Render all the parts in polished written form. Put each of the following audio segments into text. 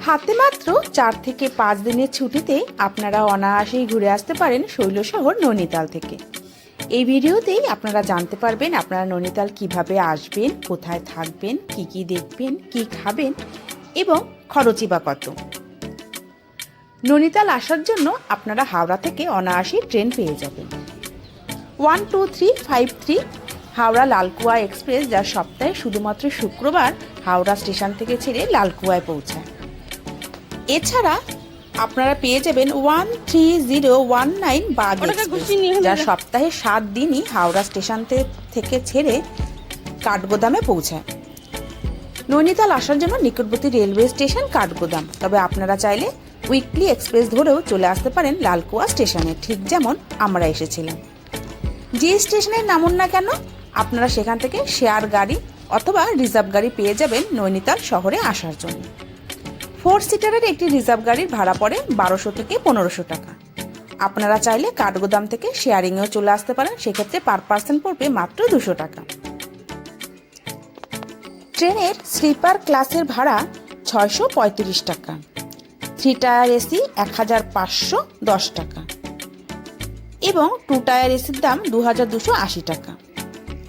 হাতে মাত্র 4 থেকে 5 দিনের ছুটিতে আপনারা অনায়াসেই ঘুরে আসতে পারেন শৈলশহর নৈনিতাল থেকে। এই ভিডিওতেই আপনারা জানতে পারবেন আপনারা নৈনিতাল কিভাবে আসবেন, কোথায় থাকবেন, কি দেখবেন, কি খাবেন এবং খরচই বা কত। নৈনিতাল আসার জন্য আপনারা হাওড়া থেকে অনায়াসেই ট্রেন পেয়ে যাবেন। 12353 হাওড়া লালকুয়া এক্সপ্রেস, যা সপ্তাহে শুধুমাত্র শুক্রবার হাওড়া স্টেশন থেকে ছেড়ে লালকুয়ায় পৌঁছায়। এছাড়া আপনারা পেয়ে যাবেন 13019 বাগ এক্সপ্রেস, যা সপ্তাহে 7 দিনই হাওড়া স্টেশন থেকে ছেড়ে কাঠগোদামে পৌঁছায়। নৈনিতাল আসার জন্য নিকটবর্তী রেলওয়ে স্টেশন কাঠগোদাম, তবে আপনারা চাইলে উইকলি এক্সপ্রেস ধরেও চলে আসতে পারেন লালকুয়া স্টেশনে, ঠিক যেমন আমরা এসেছিলাম। যে স্টেশনের নামুন না কেন আপনারা সেখান থেকে শেয়ার গাড়ি অথবা রিজার্ভ গাড়ি পেয়ে যাবেন নৈনিতাল শহরে আসার জন্য। 4 সিটারের একটি রিজার্ভ গাড়ির ভাড়া পড়ে 1200 থেকে 1500 টাকা। আপনারা চাইলে কাঠগোদাম থেকে শেয়ারিংয়েও চলে আসতে পারেন, সেক্ষেত্রে পার পার্সন পড়বে মাত্র 200 টাকা। ট্রেনের স্লিপার ক্লাসের ভাড়া 635 টাকা, 3 টায়ার এসি 1510 টাকা এবং 2 টায়ার এসির দাম 2280 টাকা।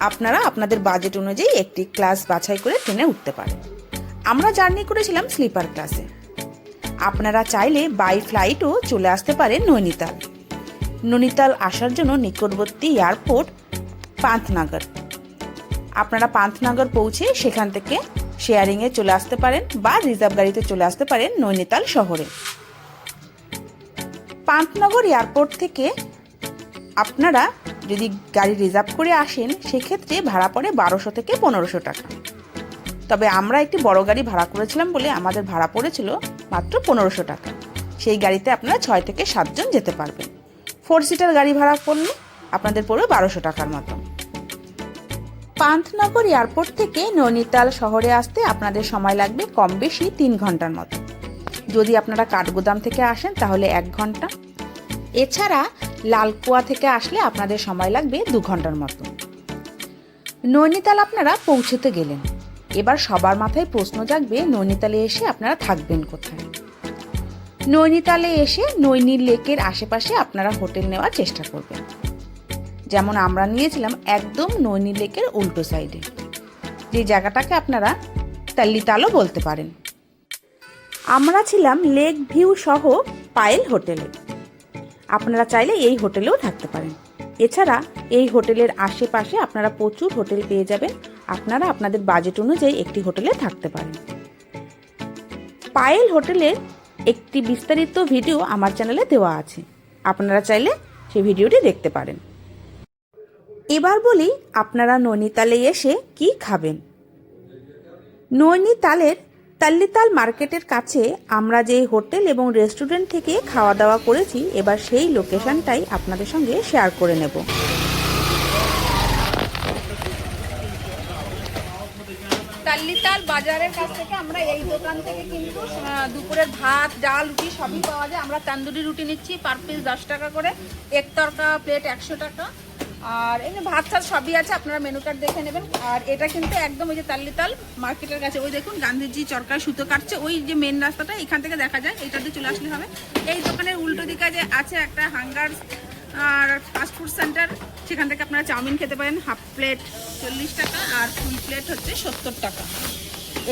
আপনারা আপনাদের বাজেট অনুযায়ী একটি ক্লাস বাছাই করে ট্রেনে উঠতে পারেন। আমরা জার্নি করেছিলাম স্লিপার ক্লাসে। আপনারা চাইলে বাই ফ্লাইটও চলে আসতে পারেন নৈনিতাল। নৈনিতাল আসার জন্য নিকটবর্তী এয়ারপোর্ট পান্থনগর। আপনারা পান্থনগর পৌঁছে সেখান থেকে শেয়ারিংয়ে চলে আসতে পারেন বা রিজার্ভ গাড়িতে চলে আসতে পারেন নৈনিতাল শহরে। পান্থনগর এয়ারপোর্ট থেকে আপনারা যদি গাড়ি রিজার্ভ করে আসেন সেক্ষেত্রে ভাড়া পড়ে 1200 থেকে 1500 টাকা। তবে আমরা একটি বড় গাড়ি ভাড়া করেছিলাম বলে আমাদের ভাড়া পড়েছিল মাত্র 1500 টাকা। সেই গাড়িতে আপনারা 6 থেকে 7 জন যেতে পারবেন। 4 সিটার গাড়ি ভাড়া করলে আপনাদের পড়বে 1200 টাকার মতো। পান্থনগর এয়ারপোর্ট থেকে নৈনিতাল শহরে আসতে আপনাদের সময় লাগবে কম বেশি 3 ঘন্টার মতো। যদি আপনারা কাঠগোদাম থেকে আসেন তাহলে 1 ঘন্টা। এছাড়া লালকুয়া থেকে আসলে আপনাদের সময় লাগবে 2 ঘন্টার মতো। নৈনিতাল আপনারা পৌঁছতে গেলেন, এবার সবার মাথায় প্রশ্ন জাগবে নৈনিতালে এসে আপনারা থাকবেন কোথায়। নৈনিতালে এসে নৈনী লেকের আশেপাশে আপনারা হোটেল নেওয়ার চেষ্টা করবেন, যেমন আমরা নিয়েছিলাম একদম নৈনী লেকের উল্টো সাইডে, যে জায়গাটাকে আপনারা তাল্লিতালও বলতে পারেন। আমরা ছিলাম লেক ভিউ সহ পায়েল হোটেলে। আপনারা চাইলে এই হোটেলেও থাকতে পারেন। এছাড়া এই হোটেলের আশেপাশে আপনারা প্রচুর হোটেল পেয়ে যাবেন। আপনারা আপনাদের বাজেট অনুযায়ী একটি হোটেলে থাকতে পারেন। পায়েল হোটেলের একটি বিস্তারিত ভিডিও আমার চ্যানেলে দেওয়া আছে, আপনারা চাইলে সেই ভিডিওটি দেখতে পারেন। এবার বলি আপনারা নৈনিতালে এসে কি খাবেন। নৈনিতালের তাল্লিতাল মার্কেটের কাছে আমরা যে হোটেল এবং রেস্টুরেন্ট থেকে খাওয়া দাওয়া করেছি, এবার সেই লোকেশনটাই আপনাদের সঙ্গে শেয়ার করে নেব। তাল্লিতাল বাজারের কাছ থেকে আমরা এই দোকান থেকে কিন্তু দুপুরের ভাত, ডাল, রুটি সবই পাওয়া যায়। আমরা তান্দুরি রুটি নিচ্ছি পার পিস 10 টাকা করে, এক তরকা প্লেট 100 টাকা, আর এমনি ভাত চাল সবই আছে, আপনারা মেনু কার্ড দেখে নেবেন। আর এটা কিন্তু একদম ওই যে তাল্লিতাল মার্কেটের কাছে, ওই দেখুন গান্ধীজি চরকায় সুতো কাটছে, ওই যে মেন রাস্তাটা এখান থেকে দেখা যায়, এইটাতে চলে আসলে হবে। এই দোকানের উল্টো দিকে যে আছে একটা হাঙ্গার আর ফাস্টফুড সেন্টার, সেখান থেকে আপনারা চাউমিন খেতে পারেন, হাফ প্লেট 40 টাকা আর ফুল প্লেট হচ্ছে 70 টাকা।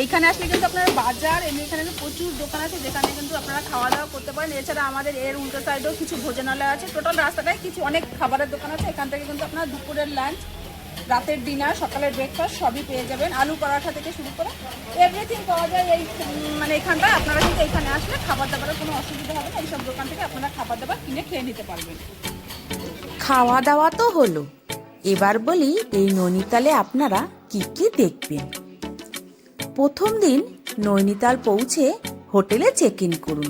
এইখানে আসলে কিন্তু আপনারা বাজার এমনি এখানে প্রচুর দোকান আছে যেখানে কিন্তু আপনারা খাওয়া দাওয়া করতে পারেন। এছাড়া আমাদের এর উল্টো সাইডেও কিছু ভোজনালয় আছে। টোটাল রাস্তাটায় কিছু অনেক খাবারের দোকান আছে। এখান থেকে কিন্তু আপনারা দুপুরের লাঞ্চ, রাতের ডিনার, সকালের ব্রেকফাস্ট সবই পেয়ে যাবেন। আলু পরাঠা থেকে শুরু করে এভরিথিং পাওয়া যায় এই এখানটায়। আপনারা কিন্তু এখানে আসলে খাবার দাবারের কোনো অসুবিধা হবে না। এইসব দোকান থেকে আপনারা খাবার দাবার কিনে খেয়ে নিতে পারবেন। খাওয়া দাওয়া তো হলো, এবার বলি এই নৈনিতালে আপনারা কি দেখবেন। প্রথম দিন নৈনিতাল পৌঁছে হোটেলে চেক ইন করুন।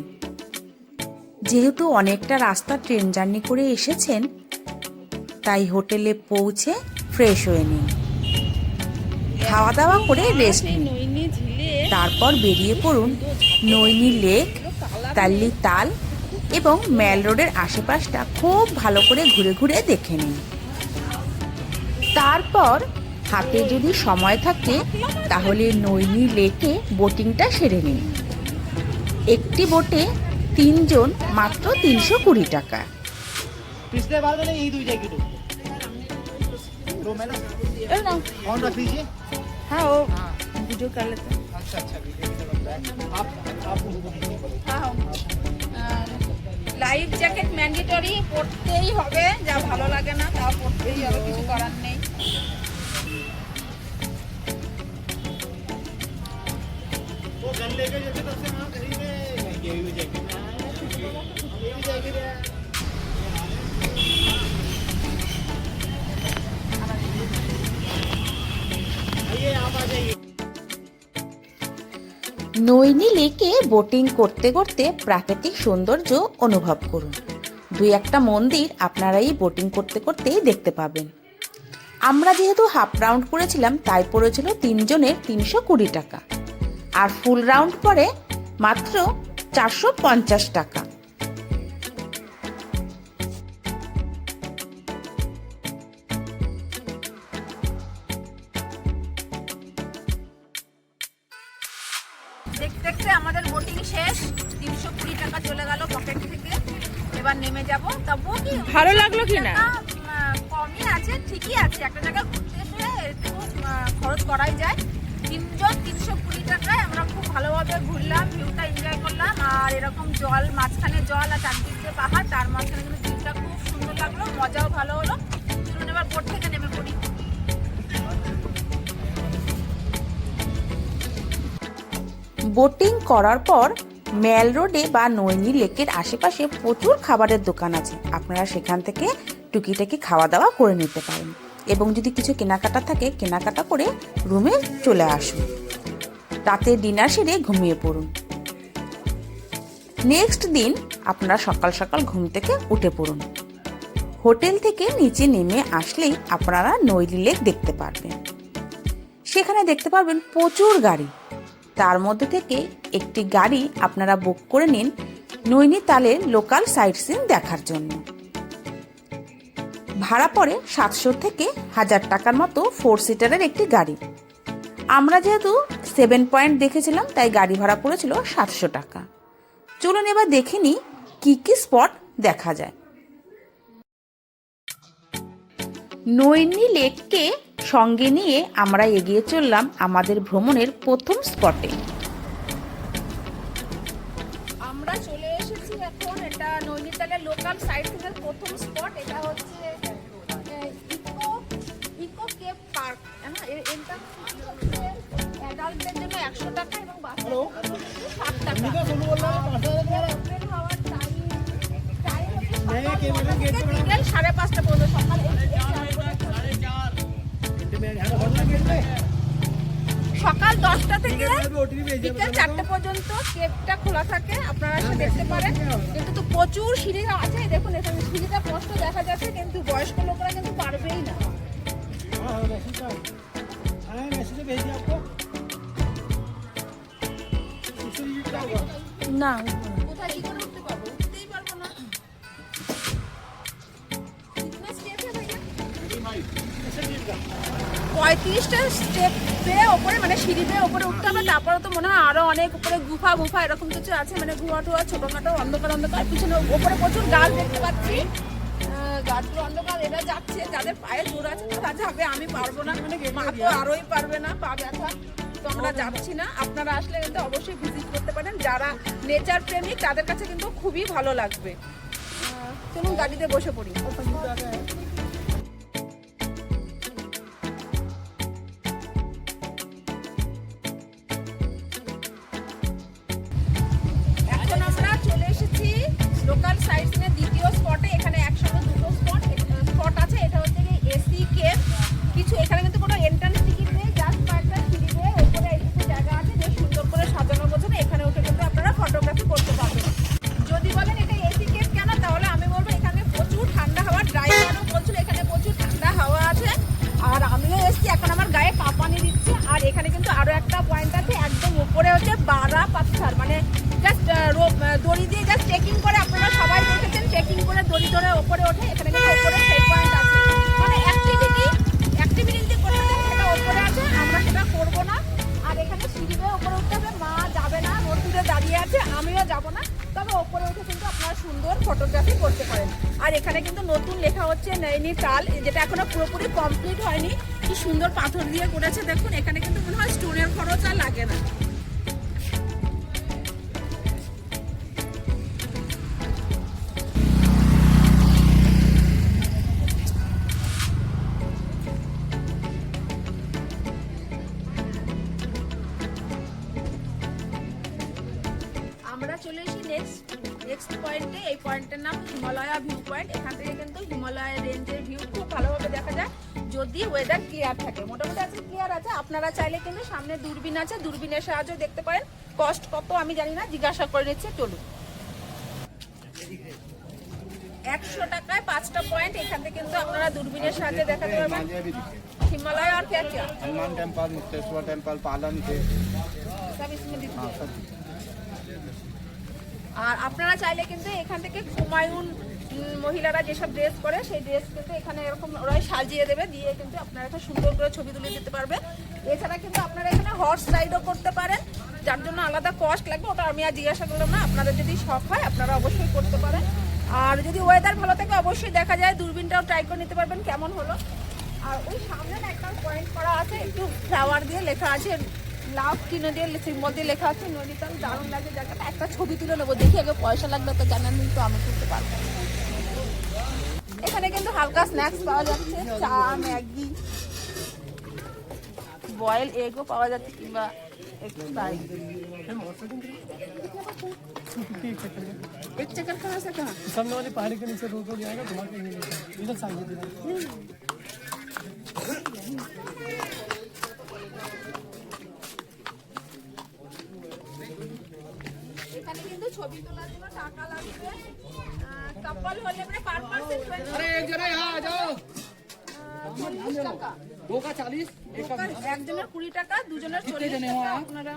যেহেতু অনেকটা রাস্তা ট্রেন জার্নি করে এসেছেন, তাই হোটেলে পৌঁছে ফ্রেশ হয়ে নিন, খাওয়া দাওয়া করে রেস্ট নিন। তারপর বেরিয়ে পড়ুন নৈনী লেক, তাল্লিতাল এবং মেল রোডের আশেপাশটা খুব ভালো করে ঘুরে ঘুরে দেখে নিন। তারপর হাতে যদি সময় থাকে তাহলে নৈনী লেকে বোটিংটা সেরে নিন। একটি বোটে 3 জন মাত্র 320 টাকা। पिछले बार तो नहीं यही 2 जैकेट तो मैं ना ऑन रख लीजिए। हाँ वो वीडियो कर लेते हैं। अच्छा वीडियो आप লাইফ জ্যাকেট ম্যান্ডেটরি, পরতেই হবে, যা ভালো লাগে না তা পরতেই হবে, কিছু করার নেই। वो घर लेके जैसे तब से वहाँ खरीदे ये भी जैकेट ये भी जैकेट है। आइए आप आ जाइए। নৈনি লেকে বোটিং করতে করতে প্রাকৃতিক সৌন্দর্য অনুভব করুন। 2-1টা মন্দির আপনারা এই বোটিং করতে করতেই দেখতে পাবেন। আমরা যেহেতু হাফ রাউন্ড করেছিলাম তাই পড়েছিল 3 জনের 320 টাকা, আর ফুল রাউন্ড পরে মাত্র 450 টাকা। দেখতে দেখতে আমাদের বোটিং শেষ, 320 টাকা চলে গেল পকেট থেকে। এবার নেমে যাব। তবুও কি ভালো লাগলো কিনা কমই আছে, ঠিকই আছে। একটা জায়গায় ঘুরতে এসে একটু খরচ করাই যায়। 3 জন 320 টাকায় আমরা খুব ভালোভাবে ঘুরলাম, ভিউটা এনজয় করলাম। আর এরকম জল, মাঝখানে জল আর চারদিক দিয়ে পাহাড়, তার মাঝখানে কিন্তু ভিউটা খুব সুন্দর লাগলো, মজাও ভালো হলো। চলুন এবার বোট থেকে নেমে পড়ি। বোটিং করার পর মেল রোডে বা নৈনি লেকের আশেপাশে প্রচুর খাবারের দোকান আছে, আপনারা সেখান থেকে টুকিটাকি খাওয়া দাওয়া করে নিতে পারেন, এবং যদি কিছু কেনাকাটা থাকে কেনাকাটা করে রুমে চলে আসুন। রাতে ডিনার সেরে ঘুমিয়ে পড়ুন। নেক্সট দিন আপনারা সকাল সকাল ঘুম থেকে উঠে পড়ুন। হোটেল থেকে নিচে নেমে আসলেই আপনারা নৈনি লেক দেখতে পারবেন। সেখানে দেখতে পারবেন প্রচুর গাড়ি, তার মধ্যে থেকে একটি গাড়ি আপনারা বুক করে নিন নৈনিতালের লোকাল সাইট সিন দেখার জন্য। ভাড়া পড়ে 700 থেকে 1000 টাকার মতো 4 সিটারের একটি গাড়ি। আমরা যেহেতু 7 পয়েন্ট দেখেছিলাম তাই গাড়ি ভাড়া পড়েছিল 700 টাকা। চলুন এবার দেখে নিই কি কি স্পট দেখা যায়। নৈনি লেককে সঙ্গে নিয়ে আমরা এগিয়ে চললাম আমাদের ভ্রমণের প্রথম স্পটে। আমরা চলে এসেছি এখন, এটা নৈনিতালের লোকাল সাইট সিনের প্রথম স্পট। এটা হচ্ছে ইকো কেভ পার্ক। এটা অ্যাডাল্টদের জন্য 100 টাকা এবং বাচ্চাদের জন্য 60 টাকা। ওপেন হওয়ার টাইম বিকেল 5:30 পর্যন্ত, সকাল সকাল 10টা থেকে বিকেল 4টে পর্যন্ত কেভটা খোলা থাকে, আপনারা এসে দেখতে পারেন। কিন্তু তো প্রচুর সিঁড়ি আছে, দেখুন এখানে সিঁড়িটা কষ্ট দেখা যাচ্ছে, কিন্তু বয়স্ক লোকরা কিন্তু পারবেই না। না কোথায় কি করে উঠতে পারবো? উঠতেই পারবো না। कितने स्टेप है भैया? 35টা স্টেপ বেয়ে ওপরে, মানে সিঁড়ি বেয়ে ওপরে উঠতে হবে। তারপরে তো মনে হয় আরো অনেক উপরে গুফা এরকম কিছু আছে, মানে গুহা টুয়া ছোটখাটো অন্ধকার। পিছনে ওপরে প্রচুর গাছ দেখতে পাচ্ছি, গাছগুলো অন্ধকার। এরা যাচ্ছে, যাদের পায়ে জোর আছে তারা যাবে, আমি পারবো না, মা তো আরোই পারবে না, পা ব্যথা। তো আমরা যাচ্ছি না। আপনারা আসলে কিন্তু অবশ্যই ভিজিট করতে পারেন, যারা নেচার প্রেমিক তাদের কাছে কিন্তু খুবই ভালো লাগবে। চলুন গাড়িতে বসে পড়ি। এখন আমরা চলে এসেছি লোকাল সাইট সিনের দ্বিতীয় স্পটে। এখানে একসঙ্গে 2টো স্পট আছে। এটা হচ্ছে এসি কেভ। কিছু এখানে কিন্তু কোনো এন্ট্রান্স টিকিট নেই, জাস্ট কয়েকটা সিঁড়ি দিয়ে ওপরে এইটুকু জায়গা আছে, যে সুন্দর করে সাজানো গোছানো। এখানে উঠে কিন্তু আপনারা ফটোগ্রাফি করতে পারবেন। যদি বলেন এটা এসি কেভ কেন, তাহলে আমি বলবো এখানে প্রচুর ঠান্ডা হাওয়া। ড্রাইভারও বলছিল এখানে প্রচুর ঠান্ডা হাওয়া আছে, আর আমিও এসছি, এখন আমার গায়ে কাঁপানি দিচ্ছে। আর এখানে কিন্তু আরো একটা পয়েন্ট আছে, একদম উপরে হচ্ছে বারা পাথর, মানে জাস্ট দড়ি দিয়ে জাস্ট ট্রেকিং করে, আপনারা সবাই দেখেছেন ট্রেকিং করে দড়ি ধরে ওপরে ওঠে। এখানে কিন্তু ওপরে সেই পয়েন্ট আছে, মানে অ্যাক্টিভিটি যে করতে চান সেটা ওপরে আছে, আমরা সেটা করবো না। আর এখানে সিঁড়ি বেয়ে ওপরে উঠতে হবে, মা যাবে না, রোদ দূরে দাঁড়িয়ে আছে, আমিও যাব না, তবে ওপরে উঠে কিন্তু আপনারা সুন্দর ফটোগ্রাফি করতে পারেন। আর এখানে কিন্তু নতুন লেখা হচ্ছে নৈনিতাল, যেটা এখনো পুরোপুরি কমপ্লিট হয়নি। কি সুন্দর পাথর দিয়ে করেছে দেখুন, এখানে কিন্তু মনে হয় স্টোনের খরচ আর লাগে না। আমরা চলে এসেছি নেক্সট পয়েন্টে। এই পয়েন্টের নাম হিমালয়া ভিউ পয়েন্ট। এখান থেকে কিন্তু হিমালয় রেঞ্জের ভিউ খুব ভালোভাবে দেখা যায় যদি ওয়েদার ক্লিয়ার থাকে। মোটামুটি আজকে ক্লিয়ার আছে। আপনারা চাইলে কিন্তু সামনে দূরবীন আছে, দূরবীনের সাহায্যে দেখতে পারেন। কস্ট কত আমি জানি না, জিজ্ঞাসা করে নিচ্ছে। চলুন, 100 টাকায় 5টা পয়েন্ট। এখান থেকে কিন্তু আপনারা দূরবীনের সাহায্যে দেখাতে পারবেন हिमालय। और क्या क्या हनुमान टेम्पल, मुक्तेश्वर टेम्पल, पालन थे सब इसमें दिख रहा है। আর আপনারা চাইলে কিন্তু এখান থেকে হুমায়ুন মহিলারা যেসব ড্রেস করে সেই ড্রেস কিন্তু এখানে এরকম ওরাই সাজিয়ে দেবে, দিয়ে কিন্তু আপনারা একটা সুন্দর করে ছবি তুলে দিতে পারবে। এছাড়া কিন্তু আপনারা এখানে হর্স রাইডও করতে পারেন, যার জন্য আলাদা কস্ট লাগবে, ওটা আমি আর জিজ্ঞাসা করলাম না। আপনাদের যদি শখ হয় আপনারা অবশ্যই করতে পারেন। আর যদি ওয়েদার ভালো থাকে অবশ্যই দেখা যায়, দূরবীনটাও ট্রাই করে নিতে পারবেন কেমন হলো। আর ওই সামনে একটা পয়েন্ট করা আছে, একটু ফ্লাওয়ার দিয়ে লেখা আছে, লাভ কিনে দিয়ে সিম্বল দিয়ে লেখা আছে নৈনিতাল। দারুণ লাগে জায়গাটা, একটা ছবি তুলে নেবো। দেখি আগে পয়সা লাগবে তো জানান, কিন্তু আমি তুলতে পারবো। এখানে কিন্তু হালকা স্ন্যাক্স পাওয়া যাচ্ছে, চা, ম্যাগি, বয়েল এগও পাওয়া যাচ্ছে, কিংবা একটু ফ্রাই। एक चक्कर कहाँ से कहाँ? सामने वाली पहाड़ी के नीचे रोड हो जाएगा, घुमा के इधर साइड এখানে কিন্তু ছবি তোলার জন্য টাকা লাগবে। কাপল হলে মানে পার পারসন अरे एक जरा यहाँ आ जाओ। 40 টাকা। 2 का 40, একজনের 20 টাকা, দুজনের 40 টাকা। আপনারা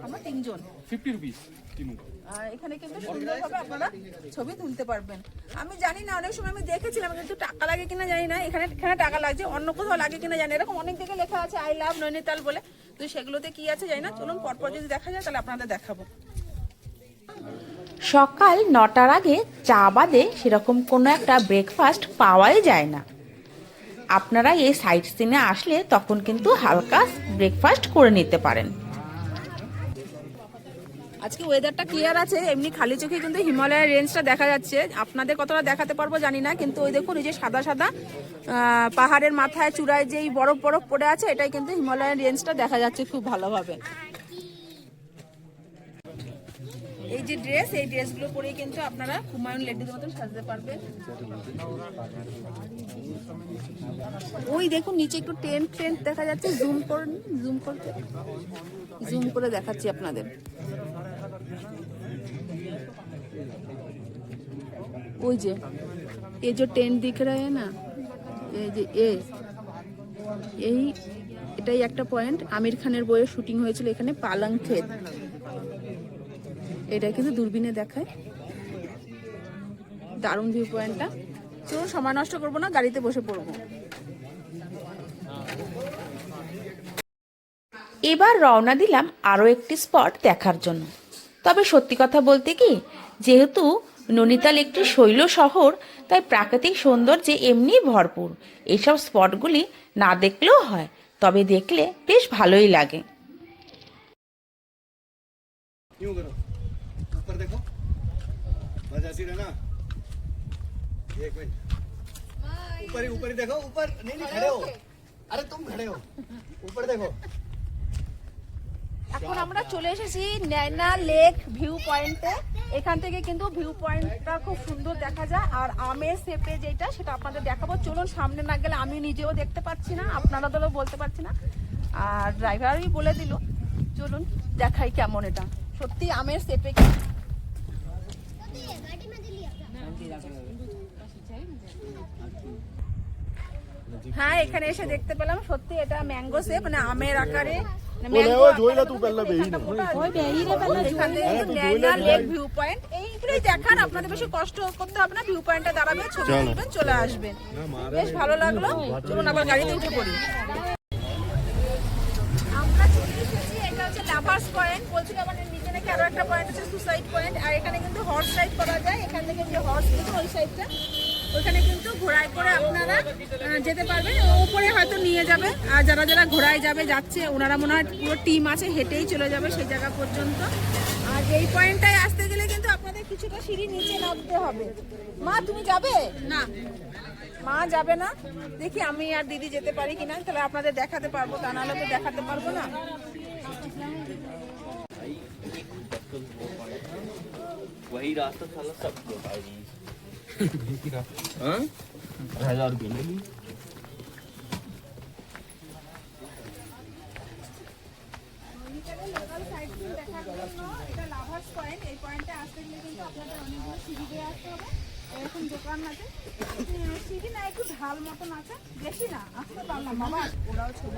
আমরা 3 জন। 50 रुपीस तीनों। আর এখানে কিন্তু সুন্দরভাবে আপনারা ছবি তুলতে পারবেন। আমি জানি না, অনেক সময় আমি দেখেছিলাম, কিন্তু টাকা লাগে কিনা জানি না। এখানে টাকা লাগছে, অন্য কোথাও লাগে কিনা জানি। এরকম অনেক দিকে লেখা আছে আই লাভ নৈনিতাল বলে, তো সেগুলোতে কি আছে জানি না। চলুন পরপর যদি দেখা যায় তাহলে আপনাদের দেখাবো। সকাল 9টার আগে চা বাদে সেরকম কোনো একটা ব্রেকফাস্ট পাওয়াই যায় না। আপনারা এই সাইট সিনে আসলে তখন কিন্তু হালকা ব্রেকফাস্ট করে নিতে পারেন। আজকে ওয়েদারটা ক্লিয়ার আছে, এমনি খালি চোখে কিন্তু হিমালয়ের রেঞ্জটা দেখা যাচ্ছে। আপনাদের কতটা দেখাতে পারবো জানি না, কিন্তু ওই দেখুন এই যে সাদা সাদা পাহাড়ের মাথায় চূড়ায় যেই বরফ পড়ে আছে, এটাই কিন্তু হিমালয়ের রেঞ্জটা দেখা যাচ্ছে খুব ভালোভাবে। এই যে ড্রেস, এই ড্রেসগুলো পরেই কিন্তু আপনারা হুমায়ুন লেডিদের মতন সাজতে পারবেন। ওই দেখুন নিচে একটু টেন্ট দেখা যাচ্ছে, জুম করে দেখাচ্ছি আপনাদের। ওই যে এই যে টেন্ট দিখ रहा है ना, এই যে এটাই একটা পয়েন্ট। আমির খানের বইয়ের শুটিং হয়েছিল এখানে, পালং ক্ষেত। এটা কিন্তু দূরবীনে দেখায়, দারুণ ভিউ পয়েন্টটা। চলুন সময় নষ্ট করবো না, গাড়িতে বসে পড়বো। এবার রওনা দিলাম আরও একটি স্পট দেখার জন্য। তবে সত্যি কথা বলতে কি, যেহেতু নৈনিতাল একটি শৈল শহর, তাই প্রাকৃতিক সৌন্দর্যে এমনি ভরপুর। এইসব স্পটগুলি না দেখলেও হয়, তবে দেখলে বেশ ভালোই লাগে। यूं करो, ऊपर देखो, बस ऐसी रहना। एक मिनट, ऊपर ही देखो, ऊपर नहीं खड़े हो। अरे तुम खड़े हो, ऊपर देखो। এখন আমরা চলে এসেছি নৈনা লেক ভিউ পয়েন্টে। এখান থেকে কিন্তু ভিউ পয়েন্টটা খুব সুন্দর দেখা যায়। আর আমের শেপে যেটা, সেটা আপনাদের দেখাবো। চলুন, সামনে না গেলে আমি নিজেও দেখতে পাচ্ছি না, আপনারাদেরও বলতে পারছি না, আর ড্রাইভারই বলে দিল। চলুন দেখাই কেমন এটা সত্যি আমের শেপে। হ্যাঁ, এখানে এসে দেখতে পেলাম সত্যি এটা ম্যাঙ্গো শেপ, মানে আমের আকারে। এইগুলোই দেখার, আপনাদের বেশি কষ্ট করতে হবে না। ভিউ পয়েন্টে দাঁড়াবে, ছবি তুলবেন, চলে আসবেন। বেশ ভালো লাগলো। চলুন আবার গাড়িতে উঠে পড়ি। আমরা চলে এসেছি, এটা হচ্ছে লাভার্স পয়েন্ট। বলছিল মানে নিচে থেকে আরো একটা পয়েন্ট আছে সুসাইড পয়েন্ট, আর এখানে কিন্তু হর্স রাইড করা যায়। এখান থেকে যে হর্স দেখুন ওই সাইডটা, ওইখানে কিন্তু ঘোড়ায় করে আপনারা যেতে পারবেন, উপরে হয়তো নিয়ে যাবে। আর যারা যারা ঘোড়ায় যাবে যাচ্ছে ওনারা মনে হয় পুরো টিম আছে, হেঁটেই চলে যাবে সেই জায়গা পর্যন্ত। আর এই পয়েন্টটায় আসতে গেলে কিন্তু আপনাদের কিছুটা সিঁড়ি নিচে নামতে হবে। মা তুমি যাবে না? মা যাবে না। দেখি আমি আর দিদি যেতে পারি কিনা, তাহলে আপনাদের দেখাতে পারবো, তা নাহলে তো দেখাতে পারবো না। वही रास्ता साला सबको भाई हाँ 1000 रुपये नहीं লোকাল সাইট সিন দেখার জন্য এটা লাভার্স পয়েন্ট। এই পয়েন্টে আসতে গেলে কিন্তু আপনাদের অনেকগুলো সিঁড়ি দিয়ে আসতে হবে। এরকম দোকান আছে, সিঁড়ি না একটু ঢাল মতন আছে, বেশি না, আসতে পারলাম বাবা। ওরাও ছিল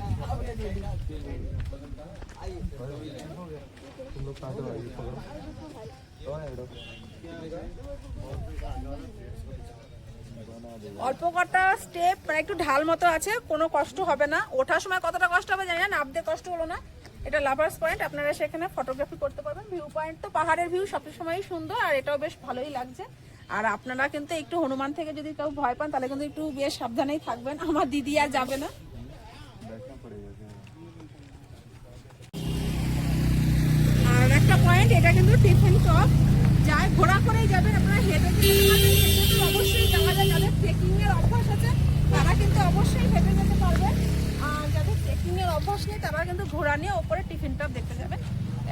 অল্প কটা স্টেপ, মানে একটু ঢাল মতো আছে, কোনো কষ্ট হবে না। ওঠার সময় কতটা কষ্ট হবে জানি না, নামতে কষ্ট হলো না। এটা লাভার্স পয়েন্ট, আপনারা সেখানে ফটোগ্রাফি করতে পারবেন। ভিউ পয়েন্ট তো পাহাড়ের ভিউ সবসময়ই সুন্দর, আর এটাও বেশ ভালোই লাগছে। আর আপনারা কিন্তু একটু হনুমান থেকে যদি কেউ ভয় পান তাহলে কিন্তু একটু বেশ সাবধানেই থাকবেন। আমার দিদি আর যাবে না। আর একটা পয়েন্ট, এটা কিন্তু টিফিন টপ যায়, ঘোড়া করেই যাবেন আপনারা, হেঁটে যেতে অবশ্যই যাওয়া যায়। যাদের ট্রেকিং এর অভ্যাস আছে তারা কিন্তু অবশ্যই হেঁটে যেতে পারবেন, আর যাদের ট্রেকিং এর অভ্যাস নেই তারা কিন্তু ঘোড়া নিয়ে ওপরে টিফিন টপ দেখতে যাবেন।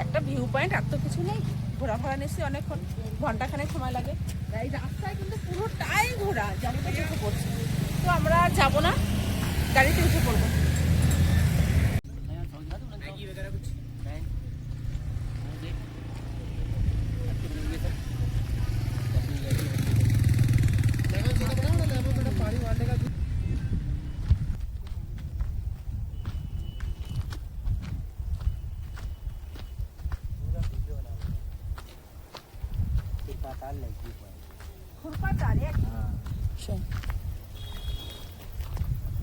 একটা ভিউ পয়েন্ট, আর তো কিছু নেই। ঘোরা ফোরা নিশ্চয়ই অনেকক্ষণ, ঘন্টাখানেক সময় লাগে। এই রাস্তায় কিন্তু পুরোটাই ঘোরা, গাড়িতে উঠে পড়ছে। তো আমরা আর যাবো না, গাড়িতে উঠে পড়বো।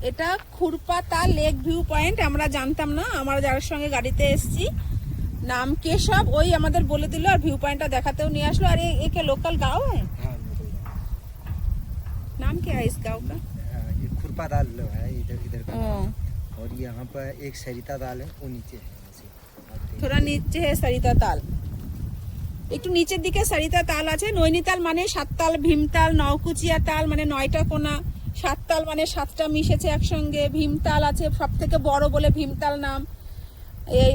এটা খুরপাতা লেক ভিউ পয়েন্ট, আমরা জানতাম না। আমরা যার সঙ্গে গাড়িতে এসেছি নাম কেশব, ওই আমাদের বলে দিল, আর ভিউ পয়েন্টটা দেখাতেও নিয়ে আসলো। আর ये लोकल गांव है? हाँ लोकल गाँव। नाम क्या है इस गांव का? ये खुरपा दाल है इधर का ओ, नाम। और यहाँ पर एक सरिता दाल है, वो नीचे है ऐसे। थोड़ा नीचे है सरिता ताल, একটু নিচের দিকে সরিতা তাল আছে। নৈনিতাল মানে 7 তাল, ভীমতাল, নওকুচিয়া তাল মানে 9টা কোনা, 7 তাল মানে 7টা মিশেছে একসঙ্গে, ভীমতাল আছে সব থেকে বড় বলে ভীমতাল নাম।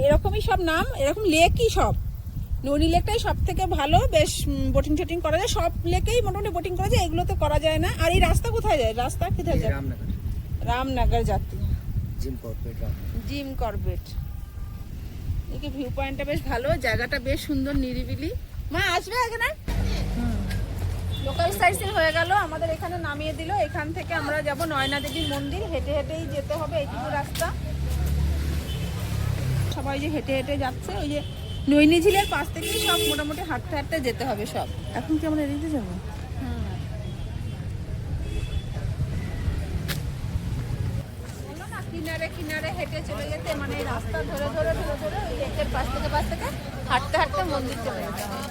এরকমই সব নাম, এরকম লেকই সব। নৈনি লেকটাই সব থেকে ভালো, বেশ বোটিং টোটিং করা যায়। সব লেকেই মোটামুটি বোটিং করা যায়, এগুলোতে করা যায় না। আর এই রাস্তা কোথায় যায়? রাস্তা কোথায় ये যায়? रामनगर রামনগর যাত্রী gym corporate Ramnagar. Jim Corbett. এদিকে ভিউ পয়েন্টটা বেশ ভালো, জায়গাটা বেশ সুন্দর, নিরিবিলি। মা আসবে এখানে? লোকাল সাইট সিন হয়ে গেল, আমাদের এখানে নামিয়ে দিল। এখান থেকে আমরা যাব নয়না দেবীর মন্দির, হেঁটে হেঁটেই যেতে হবে, এইটুকু রাস্তা। সবাই যে হেঁটে হেঁটে যাচ্ছে, ওই যে নৈনি ঝিলের পাশ থেকেই সব মোটামুটি হাঁটতে হাঁটতে যেতে হবে সব। এখন কি আমরা এদিকে যাবো? বললো না কিনারে কিনারে হেঁটে চলে যেতে, মানে রাস্তা ধরে ধরে ধরে ধরে ওই লেকের পাশ থেকে হাঁটতে হাঁটতে মন্দির চলে যেতে হবে।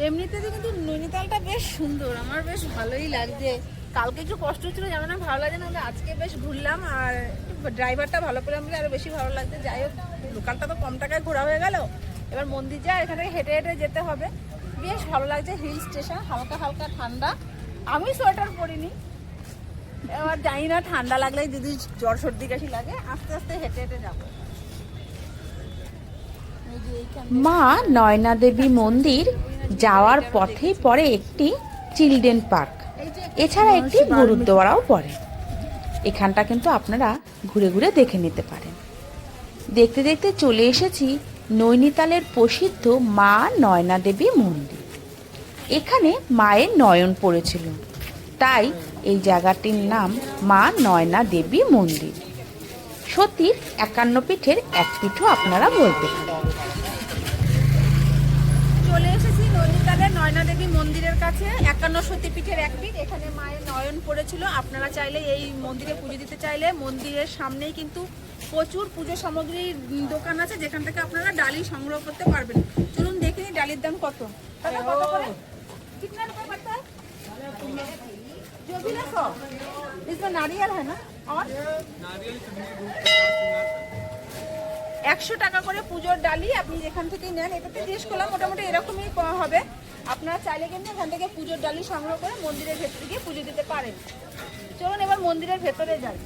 এমনিতে কিন্তু নৈনিতালটা বেশ সুন্দর, আমার বেশ ভালোই লাগছে। কালকে একটু কষ্ট ছিল, জানো না, ভালো লাগে না, আজকে বেশ ঘুরলাম। আর ড্রাইভারটা ভালো পেলাম বলে আরো বেশি ভালো লাগছে। যাই হোক, লোকালটা তো কম টাকায় ঘোরা হয়ে গেল। এবার মন্দির যায়, এখান থেকে হেঁটে হেঁটে যেতে হবে। বেশ ভালো লাগছে, হিল স্টেশন, হালকা হালকা ঠান্ডা। আমি সোয়েটার পরিনি, এবার জানি না ঠান্ডা লাগলে যদি জ্বর সর্দি কাশি লাগে। আস্তে আস্তে হেঁটে হেঁটে যাবো। মা নয়না দেবী মন্দির যাওয়ার পথেই পড়ে একটি চিলড্রেন পার্ক, এছাড়া একটি গুরুদ্বারাও পড়ে। এখানটা কিন্তু আপনারা ঘুরে ঘুরে দেখে নিতে পারেন। দেখতে দেখতে চলে এসেছি নৈনিতালের প্রসিদ্ধ মা নয়না দেবী মন্দির। এখানে মায়ের নয়ন পড়েছিল, তাই এই জায়গাটির নাম মা নয়না দেবী মন্দির। সতীর 51 পীঠের এক পীঠও আপনারা বলতে পারেন। চলে এসেছি নৈনিতালের নয়না দেবী মন্দিরের কাছে, 51 সতীপীঠের এক পীঠ। এখানে মায়ের নয়ন পড়েছিল। আপনারা চাইলে এই মন্দিরে পুজো দিতে চাইলে মন্দিরের সামনেই কিন্তু প্রচুর পুজো সামগ্রীর দোকান আছে যেখান থেকে আপনারা ডালি সংগ্রহ করতে পারবেন। চলুন দেখে নিই ডালির দাম কত। দাদা কত করে? कितना रुपए पड़ता है? जो भी देखो इसमें नारियल है ना। और 100 টাকা করে পুজোর ডালি আপনি যেখান থেকে নেন। এটাতে জিজ্ঞেস করলাম মোটামুটি এরকমই হবে। আপনারা চাইলে কিন্তু এখান থেকে পুজোর ডালি সংগ্রহ করে মন্দিরের ভেতরে গিয়ে পুজো দিতে পারেন। চলুন এবার মন্দিরের ভেতরে যাই।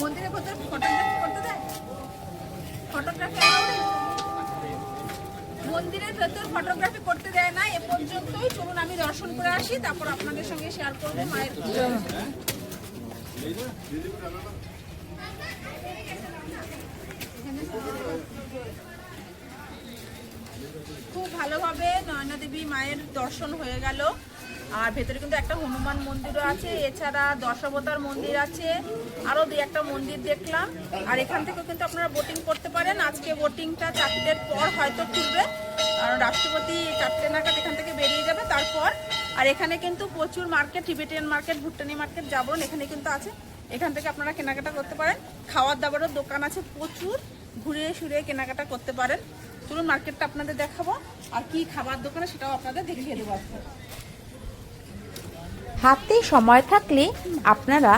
মন্দিরের ভেতরে ফটোগ্রাফি করতে দেয়? ফটোগ্রাফি মন্দিরের ভেতর ফটোগ্রাফি করতে দেয় না এ পর্যন্তই। চলুন আমি দর্শন করে আসি, তারপর আপনাদের সঙ্গে শেয়ার করবো মায়ের পুজো। খুব ভালোভাবে নয়না দেবী মায়ের দর্শন হয়ে গেল। আর ভেতরে কিন্তু একটা হনুমান মন্দিরও আছে, এছাড়া দশাবতার মন্দির আছে, আরও 2-1টা মন্দির দেখলাম। আর এখান থেকেও কিন্তু আপনারা বোটিং করতে পারেন। আজকে বোটিংটা 4টের পর হয়তো খুলবে, আর রাষ্ট্রপতি 4টে নাগাদ এখান থেকে বেরিয়ে যাবে তারপর। আর এখানে কিন্তু প্রচুর মার্কেট, টিবেটিয়ান মার্কেট, ভুটানি মার্কেট যাবন এখানে কিন্তু আছে। এখান থেকে আপনারা কেনাকাটা করতে পারেন। খাওয়ার দাবারের দোকান আছে প্রচুর, ঘুরে সুরে কেনাকাটা করতে পারেন। চলুন মার্কেটটা আপনাদের দেখাবো, আর কি খাবার দোকানে সেটাও আপনাদের দেখিয়ে দেবো আজকে। হাতে সময় থাকলে আপনারা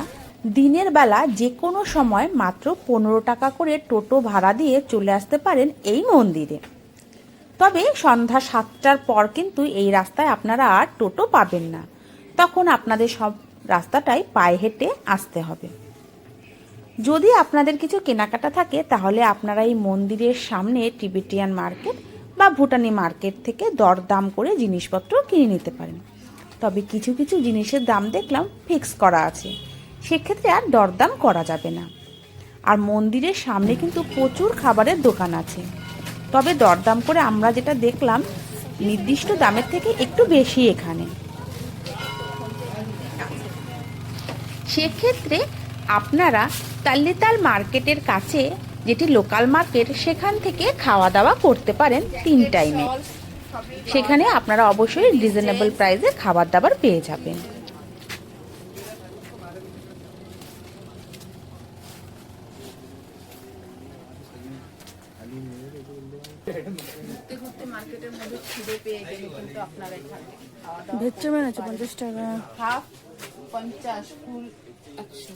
দিনের বেলা যে কোনো সময় মাত্র 15 টাকা করে টোটো ভাড়া দিয়ে চলে আসতে পারেন এই মন্দিরে। তবে সন্ধ্যা 7টার পর কিন্তু এই রাস্তায় আপনারা আর টোটো পাবেন না, তখন আপনাদের সব রাস্তাটাই পায়ে হেঁটে আসতে হবে। যদি আপনাদের কিছু কেনাকাটা থাকে তাহলে আপনারা এই মন্দিরের সামনে টিবেটিয়ান মার্কেট বা ভুটানি মার্কেট থেকে দরদাম করে জিনিসপত্র কিনে নিতে পারেন। তবে কিছু কিছু জিনিসের দাম দেখলাম ফিক্স করা আছে, সেক্ষেত্রে আর দরদাম করা যাবে না। আর মন্দিরের সামনে কিন্তু প্রচুর খাবারের দোকান আছে, তবে দরদাম করে আমরা যেটা দেখলাম নির্দিষ্ট দামের থেকে একটু বেশি এখানে। সেক্ষেত্রে আপনারা তাল্লিতাল মার্কেটের কাছে যেটি লোকাল মার্কেট, সেখান থেকে খাওয়া দাওয়া করতে পারেন 3 টাইমে। সেখানে আপনারা অবশ্যই রিজনেবল প্রাইসে খাবার দাবার পেয়ে যাবেন। মার্কেটের মধ্যে খিদে পেয়ে গেলে কিন্তু আপনারা এখানে খাওয়া দাওয়া ভেজে মেন আছে 50 টাকা, হাফ 50, ফুল 100।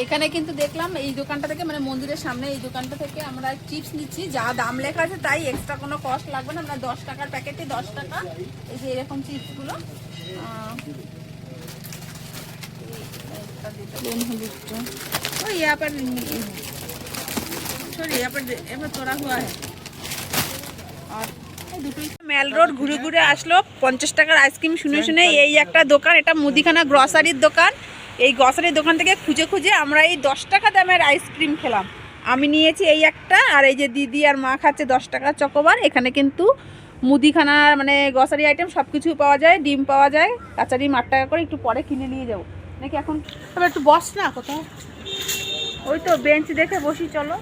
এখানে কিন্তু দেখলাম এই দোকানটা থেকে, মানে মন্দিরের সামনে এই দোকানটা থেকে আমরা চিপস নিচ্ছি। যা দাম লেখা আছে তাই, এক্সট্রা কোনো কস্ট লাগবে না। আমরা 10 টাকার প্যাকেটে 10 টাকা। এই যে এরকম চিপসগুলো यहाँ पर तोड़ा हुआ है। और মেল রোড ঘুরে ঘুরে আসলো 50 টাকার আইসক্রিম শুনে শুনে এই একটা দোকান, এটা মুদিখানা গ্রসারির দোকান। এই গ্রসারির দোকান থেকে খুঁজে খুঁজে আমরা এই 10 টাকা দামের আইসক্রিম খেলাম। আমি নিয়েছি এই একটা, আর এই যে দিদি আর মা খাচ্ছে 10 টাকার চকোবার। এখানে কিন্তু মুদিখানার মানে গ্রসারি আইটেম সব কিছু পাওয়া যায়, ডিম পাওয়া যায়, কাঁচা ডিম 8 টাকা করে। একটু পরে কিনে নিয়ে যাবো নাকি এখন? তবে একটু বস না কোথাও, ওই তো বেঞ্চ দেখে বসি। চলো,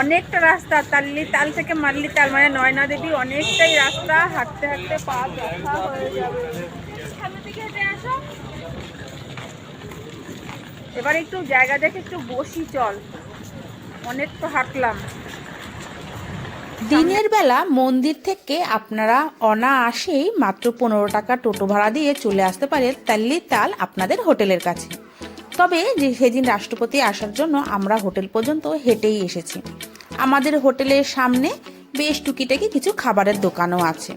অনেকটা রাস্তা তাল থেকে মাল্লিতাল, মানে নয়না দেবী অনেকটাই রাস্তা, হাঁটতে হাঁটতে পা ব্যথা হয়ে যাবে। সামনে থেকে হেঁটে আসো। এবার একটু জায়গা দেখে একটু বসি, চল, অনেক তো হাঁটলাম। দিনের বেলা মন্দির থেকে আপনারা অনায়াসেই মাত্র 15 টাকা টোটো ভাড়া দিয়ে চলে আসতে পারেন তাল্লিতাল আপনাদের হোটেলের কাছে। তবে যে সেদিন রাষ্ট্রপতি আসার জন্য আমরা হোটেল পর্যন্ত হেঁটেই এসেছি। আমাদের হোটেলের সামনে বেশ টুকিটাকি কিছু খাবারের দোকানও আছে।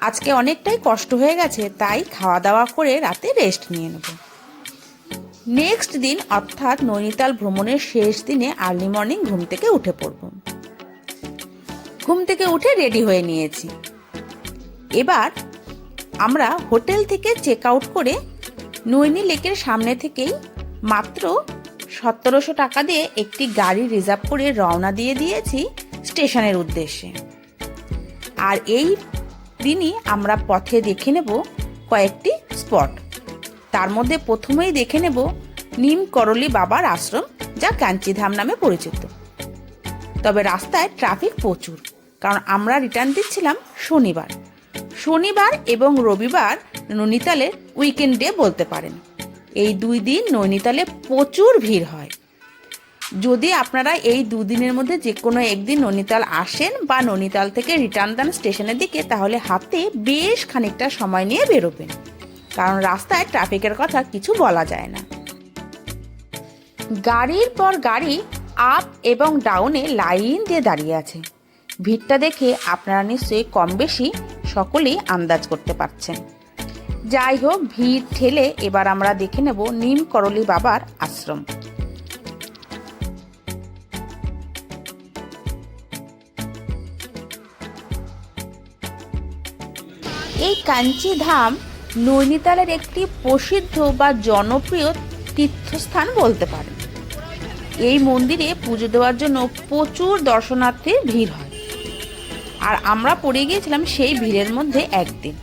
আজকে অনেকটাই কষ্ট হয়ে গেছে, তাই খাওয়া দাওয়া করে রাতে রেস্ট নিয়ে নেব। নেক্সট দিন অর্থাৎ নৈনিতাল ভ্রমণের শেষ দিনে আর্লি মর্নিং ঘুম থেকে উঠে পড়ব। ঘুম থেকে উঠে রেডি হয়ে নিয়েছি। এবার আমরা হোটেল থেকে চেক আউট করে নৈনি লেকের সামনে থেকেই মাত্র 1700 টাকা দিয়ে একটি গাড়ি রিজার্ভ করে রওনা দিয়ে দিয়েছি স্টেশনের উদ্দেশ্যে। আর এই দিনই আমরা পথে দেখে নেব কয়েকটি স্পট। তার মধ্যে প্রথমেই দেখে নেব নিম করলি বাবার আশ্রম, যা কাঞ্চিধাম নামে পরিচিত। তবে রাস্তায় ট্রাফিক প্রচুর, কারণ আমরা রিটার্ন দিচ্ছিলাম শনিবার এবং রবিবার নৈনিতালের উইকেন্ড ডে বলতে পারেন। এই 2 দিন নৈনিতালে প্রচুর ভিড় হয়। যদি আপনারা এই 2 দিনের মধ্যে যে কোনো একদিন নৈনিতাল আসেন বা নৈনিতাল থেকে রিটার্ন দেন স্টেশনের দিকে, তাহলে হাতে বেশ খানিকটা সময় নিয়ে বেরোবেন, কারণ রাস্তায় ট্রাফিকের কথা কিছু বলা যায় না। গাড়ির পর গাড়ি আপ এবং ডাউনে লাইন দিয়ে দাঁড়িয়ে আছে। ভিড়টা দেখে আপনারা নিশ্চয়ই কম বেশি সকলেই আন্দাজ করতে পারছেন। যাই হোক, ভিড় ঠেলে এবার আমরা দেখে নেব নিম করলি বাবার আশ্রম। এই কাঞ্চিধাম নৈনিতালের একটি প্রসিদ্ধ বা জনপ্রিয় তীর্থস্থান বলতে পারেন। এই মন্দিরে পুজো দেওয়ার জন্য প্রচুর দর্শনার্থীর ভিড় হয়। আর আমরা পড়ে গিয়েছিলাম সেই ভিড়ের মধ্যে একদিন,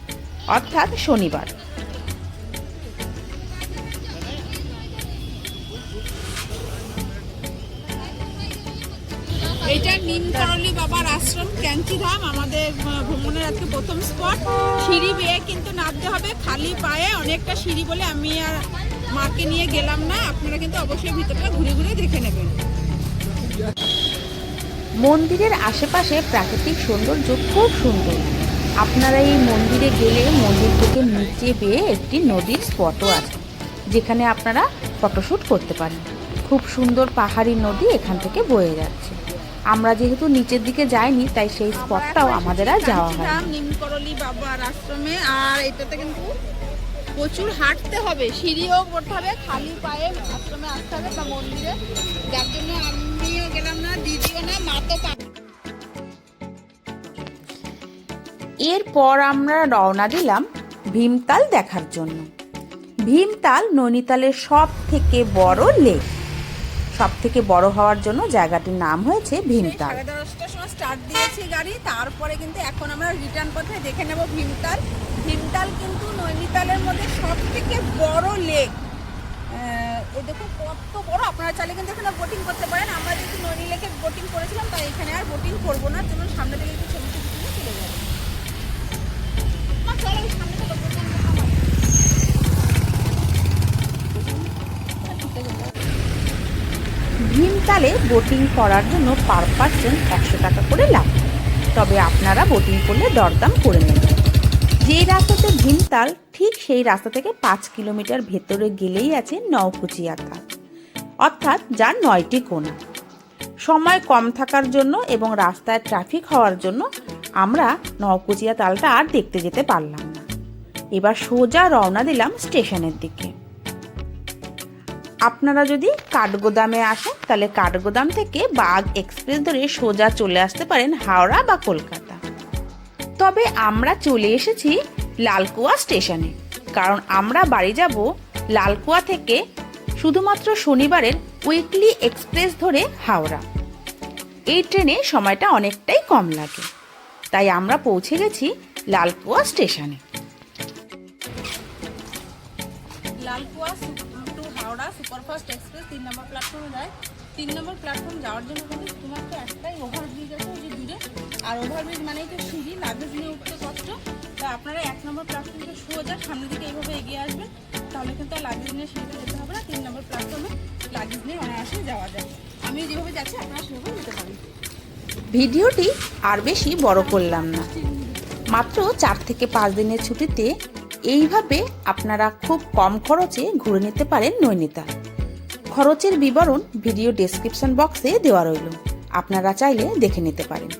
অর্থাৎ শনিবার। এটা নিম করলি বাবার আশ্রম কাঞ্চিধাম, আমাদের ভ্রমণের আজকে প্রথম স্পট। সিঁড়ি বেয়ে কিন্তু নামতে হবে খালি পায়ে, অনেকটা সিঁড়ি বলে আমি আর মাকে নিয়ে গেলাম না। আপনারা কিন্তু অবশ্যই ভিতরটা ঘুরে ঘুরে দেখে নেবেন। মন্দিরের আশেপাশে প্রাকৃতিক সৌন্দর্য খুব সুন্দর। আপনারা এই মন্দিরে গেলে মন্দির থেকে নিচে বেয়ে একটি নদীর স্পটও আছে, যেখানে আপনারা ফটোশ্যুট করতে পারেন। খুব সুন্দর পাহাড়ি নদী এখান থেকে বয়ে যাচ্ছে। আমরা যেহেতু নিচের দিকে যাইনি, তাই সেই স্পটটাও আমাদের আর যাওয়া হয়। নিম করলি বাবার আশ্রমে, আর এটাতে কিন্তু প্রচুর হাঁটতে হবে, সিঁড়িও করতে হবে, খালি পায়ে আশ্রমে আসতে হবে বা মন্দিরে। যার জন্য আমিও গেলাম না, দিদিও না, মা তো এরপর আমরা রওনা দিলাম ভীমতাল দেখার জন্য। ভীমতাল নৈনিতালের সব থেকে বড় লেক। সব থেকে বড় হওয়ার জন্য জায়গাটির নাম হয়েছে ভীমতাল। 10:30টার সময় স্টার্ট দিয়েছি গাড়ি, তারপরে কিন্তু এখন আমরা রিটার্ন পথে দেখে নেব ভীমতাল। ভীমতাল কিন্তু নৈনিতালের মধ্যে সব থেকে বড় লেক। এই দেখুন কত বড়। আপনারা চাইলে কিন্তু এখানে বোটিং করতে পারেন। আমরা যেহেতু নৈনি লেকে বোটিং করেছিলাম, তাই এখানে আর বোটিং করবো না। চলুন সামনে থেকে একটু ছবি তুলে চলে যাবো। চলো সামনে থেকে ভীমতালে বোটিং করার জন্য পার পার্সন 100 টাকা করে লাগে। তবে আপনারা বোটিং করলে দরদাম করে নেবেন। যেই রাস্তাতে ভীমতাল, ঠিক সেই রাস্তা থেকে 5 কিলোমিটার ভেতরে গেলেই আছে নওকুচিয়া তাল, অর্থাৎ যার 9টি কোণা। সময় কম থাকার জন্য এবং রাস্তায় ট্রাফিক হওয়ার জন্য আমরা নওকুচিয়া তালটা আর দেখতে যেতে পারলাম না। এবার সোজা রওনা দিলাম স্টেশনের দিকে। আপনারা যদি কাঠগোদামে আসেন, তাহলে কাঠগোদাম থেকে বাগ এক্সপ্রেস ধরে সোজা চলে আসতে পারেন হাওড়া বা কলকাতা। তবে আমরা চলে এসেছি লালকুয়া স্টেশনে, কারণ আমরা বাড়ি যাব লালকুয়া থেকে শুধুমাত্র শনিবারের উইকলি এক্সপ্রেস ধরে হাওড়া। এই ট্রেনে সময়টা অনেকটাই কম লাগে, তাই আমরা পৌঁছে গেছি লালকুয়া স্টেশনে। Lalkuan to Howrah superfast express 3 number প্ল্যাটফর্মে যায়। 3 নম্বর প্ল্যাটফর্ম যাওয়ার জন্য কিন্তু শুধুমাত্র একটাই ওভারব্রিজ আছে, ওই যে দূরে। আর ওভারব্রিজ মানেই তো সিঁড়ি, লাগেজ নিয়ে উঠতে কষ্ট। তা আপনারা 1 নম্বর প্ল্যাটফর্মে সোজা সামনের দিকে এইভাবে এগিয়ে আসবেন, তাহলে কিন্তু আর লাগেজ নিয়ে সিঁড়িতে যেতে হবে না। 3 নম্বর প্ল্যাটফর্মে লাগেজ নিয়ে অনায়াসে যাওয়া যায়। আমি যেভাবে যাচ্ছি আপনারা সেভাবে যেতে পারেন। ভিডিওটি আর বেশি বড় করলাম না। মাত্র 4 থেকে 5 দিনের ছুটিতে এইভাবে আপনারা খুব কম খরচে ঘুরে নিতে পারেন নৈনিতাল। খরচের বিবরণ ভিডিও ডেসক্রিপশন বক্সে দেওয়া রইল, আপনারা চাইলে দেখে নিতে পারেন।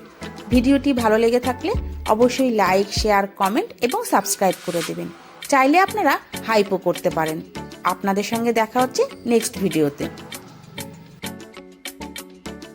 ভিডিওটি ভালো লেগে থাকলে অবশ্যই লাইক, শেয়ার, কমেন্ট এবং সাবস্ক্রাইব করে দেবেন। চাইলে আপনারা হাইপও করতে পারেন। আপনাদের সঙ্গে দেখা হচ্ছে নেক্সট ভিডিওতে।